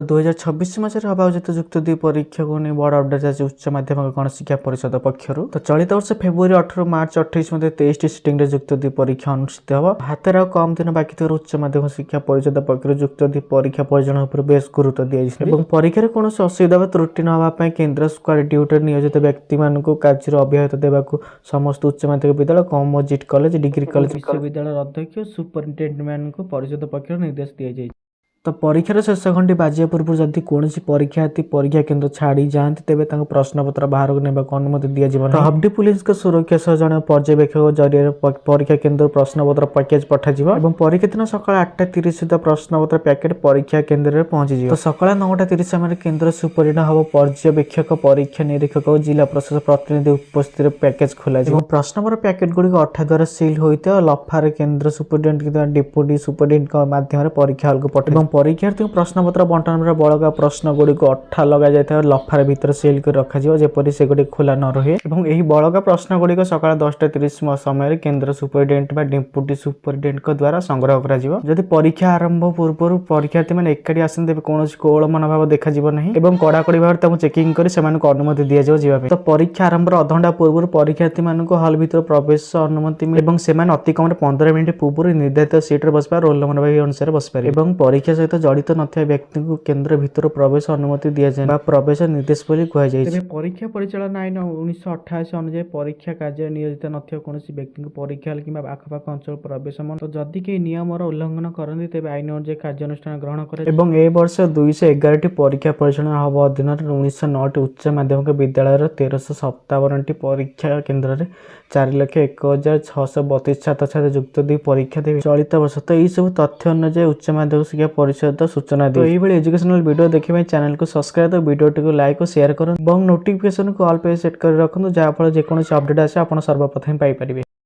2026 मसीह हवा उचित युक्त 2 परीक्षा को नहीं बड़ अपडेट आज उच्च माध्यमिक गणशिक्षा परिषद पक्षर। तो चलित वर्ष फेब्रुआरी 18 मार्च 28 मध्य 23 सिटिंग युक्त 2 परीक्षा अनुष्ठित हम। हाथ कम दिन बाकी थोड़ा उच्च माध्यमिक शिक्षा परिषद पक्ष युक्त 2 परीक्षा परिचालन पर बेस गुरुत्व दिया। परीक्षा कौन असुविधा व त्रुटि न होगा केन्द्र स्क्वाड ड्यूटी नियोजित व्यक्ति कार्य अब्याहत देवाक समस्त उच्च माध्यमिक विद्यालय कमोजिट कॉलेज डिग्री कॉलेज विश्वविद्यालय अध्यक्ष सुपरिटेडेंट परिषद पक्ष निर्देश दिया। तो परीक्षार शेष घंटी बाजिया पूर्व जदि कौन परीक्षार्थी परीक्षा केन्द्र छाड़ी जाती तेज प्रश्नपत्र बाहर को अनुमति दि जाए। तो हब्डी पुलिस सुरक्षा सह जन पर्यवेक्षक जरिए परीक्षा केन्द्र प्रश्नपत्र पैकेज पठाଯିव। परीक्षा दिन सकाल 8:30 सुधा प्रश्नपत्र पैकेट परीक्षा केन्द्र में पहुंची। तो सकाल 9:30 समय केन्द्र सुपरिटेडेंट हम पर्यवेक्षक परीक्षा निरीक्षक और जिला प्रशासन प्रतिनिधि उपस्थित पैकेज खोल प्रश्नपत्र पैकेट गुड़िक अठा द्वारा सिल होता लफार केन्द्र सुपरिटेडेंट डिप्यूटी सुपरिटेडेंट माध्यम परीक्षा हल को पठाई। परीक्षार्थी प्रश्नपत्र बंटन बड़का प्रश्न गुड़िक अठा लग जाए लफार भीतर सेल कर रखा जेपरी से गुड़ी खोला न रहे। बड़का प्रश्न गुड़िक सकाल 10:30 समय केन्द्र सुपरिटेडेंट डिप्यूटी सुपरिटेडेंट द्वारा संग्रह कर परीक्षा आरंभ पूर्व परीक्षार्थी मैंने एकाठी आसते तेज कौन कोहल मनोभाव देखा ना कड़ाकड़ी भाव चेकिंग कर अनुमति दि जाए। तो परीक्षा आरंभ अधघंटा पूर्व परीक्षार्थी मान हल भर प्रवेश अनुमति से अति कम 15 मिनिट पूर्व निर्धारित सीट्रे बसपा रोल नंबर अनुसार बसपारे। परीक्षा सहित जड़ित नथिया व्यक्ति को केन्द्र भीतर प्रवेश अनुमति दि जाए प्रवेश निर्देश कहुई। परीक्षा परिचालन आईन 1988 अनुसार परीक्षा कार्य नियोजित नथिया कौन व्यक्ति को परीक्षा हल कि आखपाख अंचल प्रवेश तो जदि कई नियम उल्लंघन करती तेज आईन अनुसार कार्यानुष्ठान ग्रहण करे। वर्ष 211 परीक्षा परिचालन हब अधीन 1909 उच्च माध्यमिक विद्यालय 1357 परीक्षा केन्द्र में 4,01,632 छात्र छात्री युक्त 2 परीक्षा देवे चलित वर्ष। तो यही सब तथ्य अनुसार उच्च माध्यमिक शिक्षा परिषद सूचना दी। तो ये एजुकेशनल वीडियो देखिए चैनल को सब्सक्राइब तो वीडियो को लाइक और शेयर करें और नोटिफिकेशन को ऑल पे सेट कर रखुन जहाँफल जेकोसी अपडेट आसे आप सर्वप्रथम पाइपर।